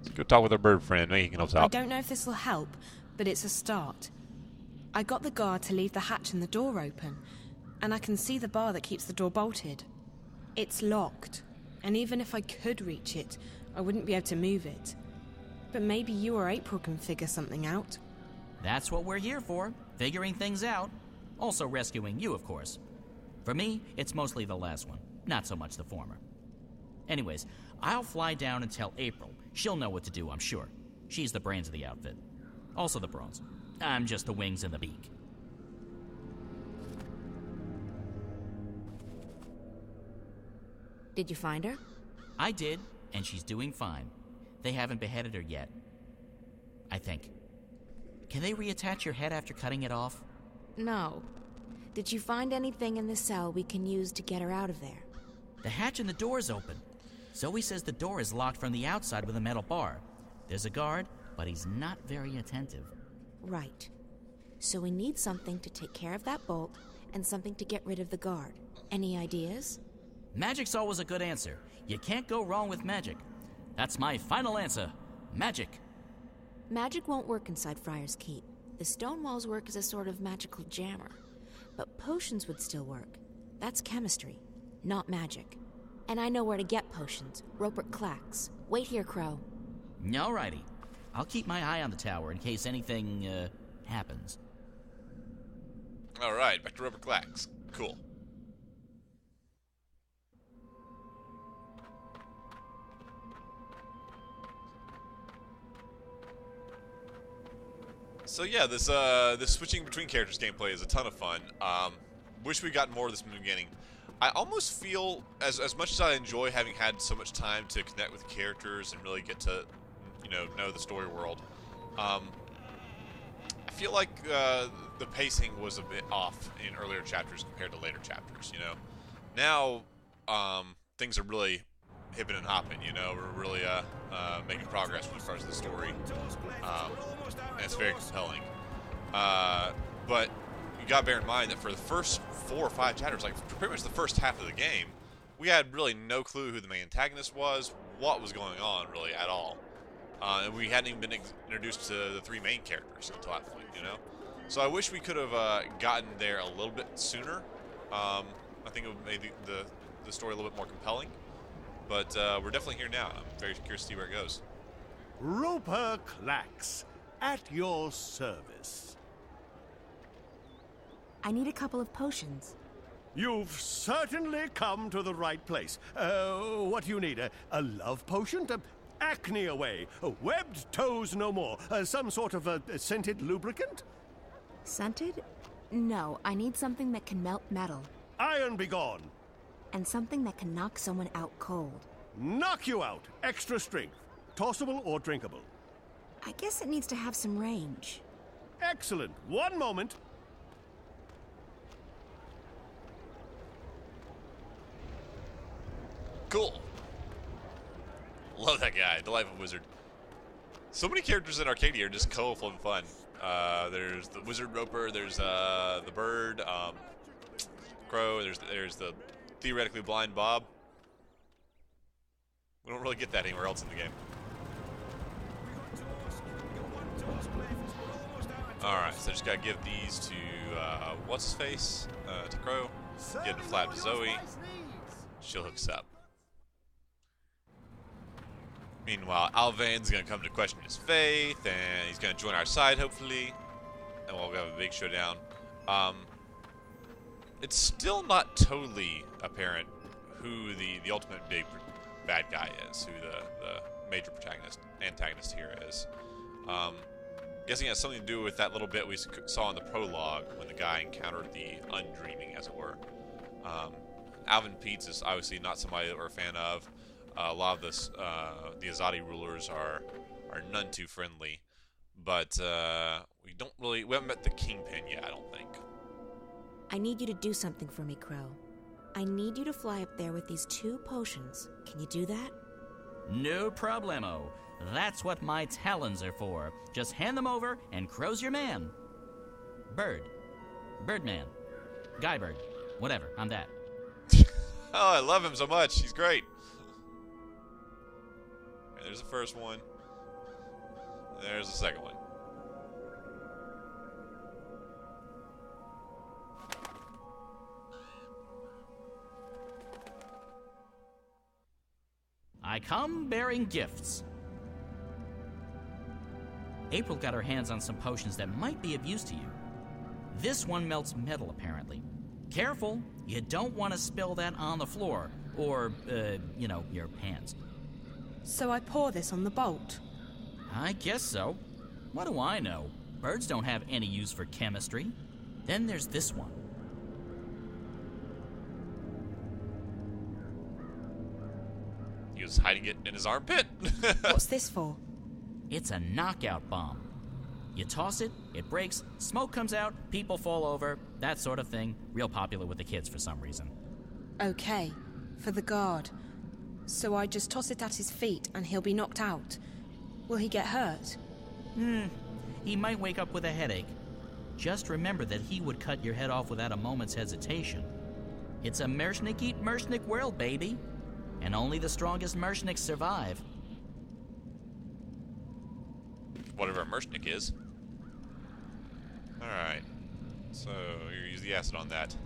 Let's go talk with our bird friend. Maybe he can help us I out. don't know if this will help, but it's a start. I got the guard to leave the hatch and the door open, and I can see the bar that keeps the door bolted. It's locked, and even if I could reach it, I wouldn't be able to move it. But maybe you or April can figure something out. That's what we're here for, figuring things out. Also rescuing you, of course. For me, it's mostly the last one, not so much the former. Anyways, I'll fly down and tell April. She'll know what to do, I'm sure. She's the brains of the outfit. Also the brains. I'm just the wings and the beak. Did you find her? I did, and she's doing fine. They haven't beheaded her yet. I think. Can they reattach your head after cutting it off? No. Did you find anything in the cell we can use to get her out of there? The hatch and the door's open. Zoe says the door is locked from the outside with a metal bar. There's a guard, but he's not very attentive. Right. So we need something to take care of that bolt and something to get rid of the guard. Any ideas? Magic's always a good answer. You can't go wrong with magic. That's my final answer. Magic. Magic won't work inside Friar's Keep. The stone walls work as a sort of magical jammer. But potions would still work. That's chemistry, not magic. And I know where to get potions. Rupert Clacks. Wait here, Crow. Alrighty. I'll keep my eye on the tower in case anything, happens. Alright, back to Rubber Clacks. Cool. So yeah, this switching between characters gameplay is a ton of fun. Wish we got more of this from the beginning. I almost feel, as much as I enjoy having had so much time to connect with characters and really get to, know the story world, I feel like the pacing was a bit off in earlier chapters compared to later chapters. Now things are really hipping and hopping. We're really making progress with regards to the story, and it's very compelling. But you gotta bear in mind that for the first 4 or 5 chapters, like pretty much the first half of the game, we had really no clue who the main antagonist was, what was going on really at all. And we hadn't even been introduced to the 3 main characters until that point, So I wish we could have gotten there a little bit sooner. I think it would make the story a little bit more compelling. But we're definitely here now. I'm very curious to see where it goes. Roper Clacks, at your service. I need a couple of potions. You've certainly come to the right place. What do you need? A love potion? Acne away. Webbed toes no more. Some sort of scented lubricant? Scented? No, I need something that can melt metal. Iron be gone. And something that can knock someone out cold. Knock you out. Extra strength. Tossable or drinkable? I guess it needs to have some range. Excellent. One moment. Cool. Love that guy. The Life of Wizard. So many characters in Arcadia are just colorful and fun. There's the Wizard Roper. There's the Bird, Crow. There's the theoretically blind Bob. We don't really get that anywhere else in the game. Alright, so just gotta give these to, what's his face? To Crow. Give the flap to Zoe. She'll hook us up. Meanwhile, Alvane's gonna come to question his faith, and he's gonna join our side, hopefully. And we'll have a big showdown. It's still not totally apparent who the ultimate big bad guy is, who the major antagonist here is. Guessing it has something to do with that little bit we saw in the prologue when the guy encountered the undreaming, as it were. Alvin Peets is obviously not somebody that we're a fan of. A lot of this, the Azadi rulers are none too friendly, but we haven't met the Kingpin yet, I don't think. I need you to do something for me, Crow. I need you to fly up there with these 2 potions. Can you do that? No problemo. That's what my talons are for. Just hand them over, and Crow's your man. Bird. Birdman. Guybird. Whatever, I'm that. Oh, I love him so much. He's great. Okay, there's the first one. There's the second one. I come bearing gifts. April got her hands on some potions that might be of use to you. This one melts metal, apparently. Careful, you don't want to spill that on the floor, or, you know, your pants. So I pour this on the bolt? I guess so. What do I know? Birds don't have any use for chemistry. Then there's this one. He was hiding it in his armpit. What's this for? It's a knockout bomb. You toss it, it breaks, smoke comes out, people fall over, that sort of thing. Real popular with the kids for some reason. Okay, for the guard. So I just toss it at his feet and he'll be knocked out. Will he get hurt? He might wake up with a headache. Just remember that he would cut your head off without a moment's hesitation. It's a Mershnik eat Mershnik world, baby. And only the strongest Mershniks survive. Whatever a Mershnik is. Alright. So, you use the acid on that.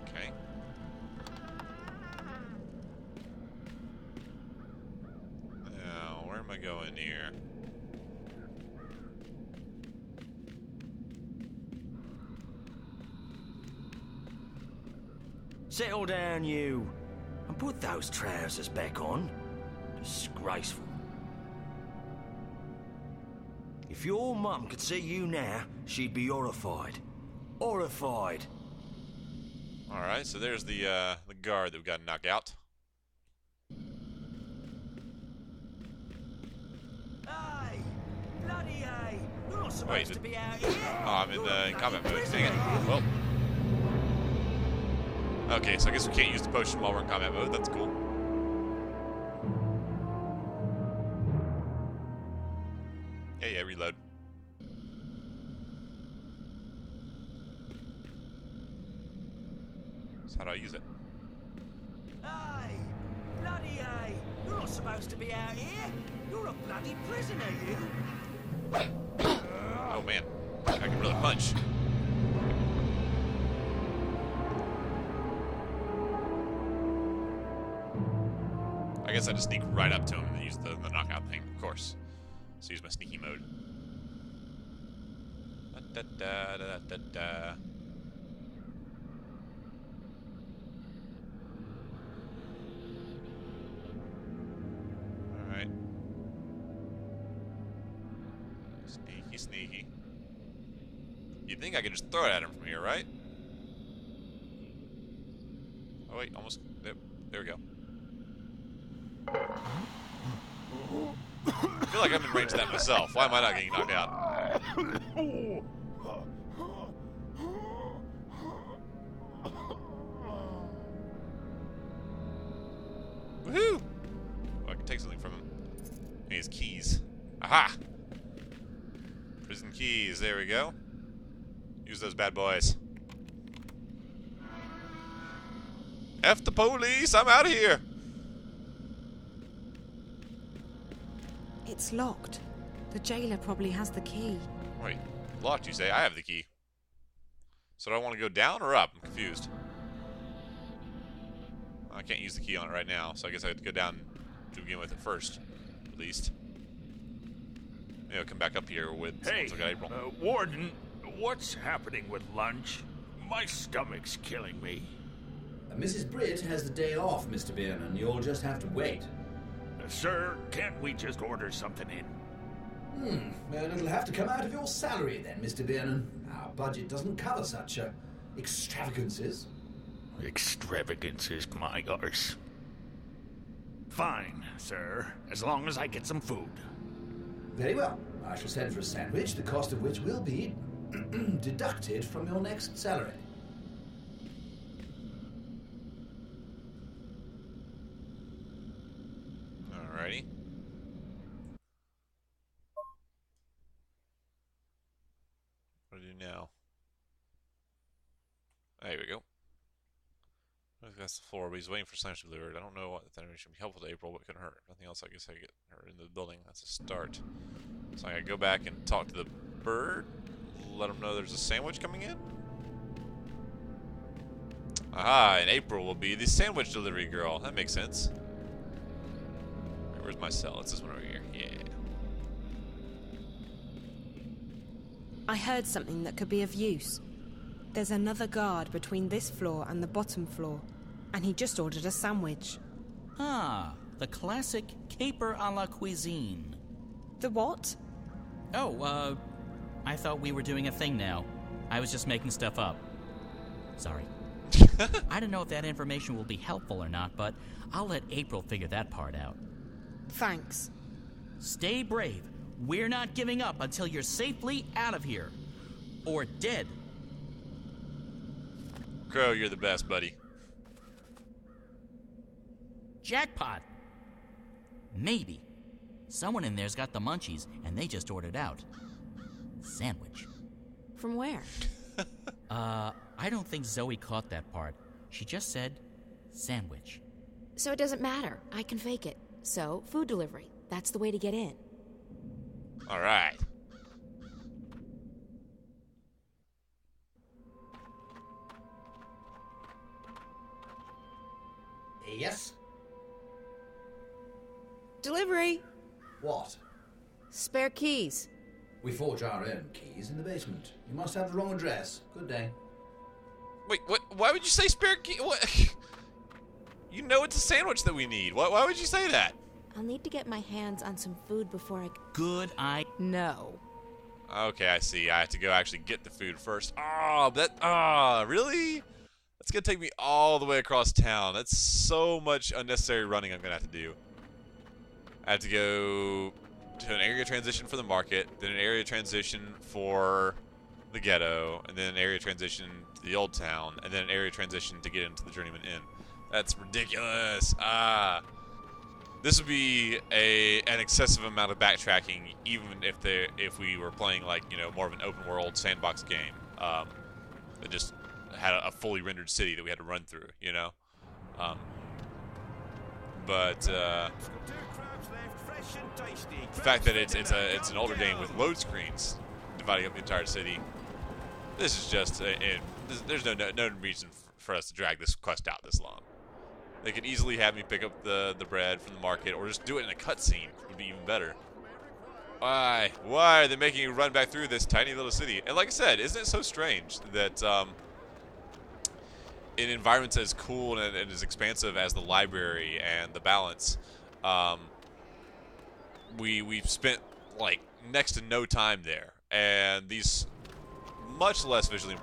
Okay. Now, where am I going here? Settle down, you. And put those trousers back on. Disgraceful. If your mum could see you now, she'd be horrified. Horrified. Alright, so there's the guard that we got to knock out. Hey! Bloody hey! You're not supposed Wait, to be out here! Oh, I'm in combat mode. Dang it. Well. Okay, so I guess we can't use the potion while we're in combat mode. That's cool. Yeah, reload. So how do I use it? Hey! Bloody hey! You're not supposed to be out here! You're a bloody prisoner, you! Oh man, I can really punch. I guess I just sneak right up to him and use the knockout thing, of course. So use my sneaky mode. Da, da, da, da, da. Alright. Sneaky, sneaky. You'd think I could just throw it at him from here, right? Oh wait, almost. There we go. I feel like I'm in range of that myself. Why am I not getting knocked out? Woohoo! Oh, I can take something from him. He has keys. Aha! Prison keys. There we go. Use those bad boys. F the police! I'm out of here! It's locked. The jailer probably has the key. Wait, locked, you say? I have the key. So do I want to go down or up? I'm confused. I can't use the key on it right now, so I guess I have to go down to begin with it first, at least. Maybe I'll come back up here with Hey, once I got April. Warden, what's happening with lunch? My stomach's killing me. Mrs. Britt has the day off, Mr. Biernan. You'll just have to wait. Sir, can't we just order something in? Well, it'll have to come out of your salary then, Mr. Biernan. Our budget doesn't cover such extravagances. Extravagances, my arse. Fine, sir, as long as I get some food. Very well. I shall send for a sandwich, the cost of which will be deducted from your next salary. Alrighty. What do I do now? There we go. past the floor, but he's waiting for sandwich to be delivered. I don't know what that should be helpful to April, but couldn't hurt. If nothing else, I guess I get her into the building. That's a start. So I gotta go back and talk to the bird, let him know there's a sandwich coming in. Aha, and April will be the sandwich delivery girl. That makes sense. Where's my cell? It's this one over here. Yeah. I heard something that could be of use. There's another guard between this floor and the bottom floor, and he just ordered a sandwich. Ah, the classic caper a la cuisine. The what? Oh, I thought we were doing a thing now. I was just making stuff up. Sorry. I don't know if that information will be helpful or not, but I'll let April figure that part out. Thanks. Stay brave. We're not giving up until you're safely out of here. Or dead. Crow, you're the best, buddy. Jackpot. Maybe. Someone in there's got the munchies, and they just ordered out. Sandwich. From where? I don't think Zoe caught that part. She just said sandwich. So it doesn't matter. I can fake it. So, food delivery. That's the way to get in. All right. Yes? Delivery. What? Spare keys. We forge our own keys in the basement. You must have the wrong address. Good day. Wait, what? Why would you say spare key? What? You know it's a sandwich that we need. Why would you say that? I'll need to get my hands on some food before I... Good eye. No. Okay, I see. I have to go actually get the food first. Really? That's gonna take me all the way across town. That's so much unnecessary running I'm gonna have to do. I have to go to an area transition for the market, then an area transition for the ghetto, and then an area transition to the old town, and then an area transition to get into the Journeyman Inn. That's ridiculous. This would be an excessive amount of backtracking, even if we were playing like more of an open world sandbox game that just had a fully rendered city that we had to run through. But the fact that it's an older game with load screens dividing up the entire city, this is just there's no reason for us to drag this quest out this long. They could easily have me pick up the bread from the market, or just do it in a cutscene. Would be even better. Why are they making you run back through this tiny little city? And like I said, isn't it so strange that in environments as cool and as expansive as the library and the balance, we've spent like next to no time there, and these much less visually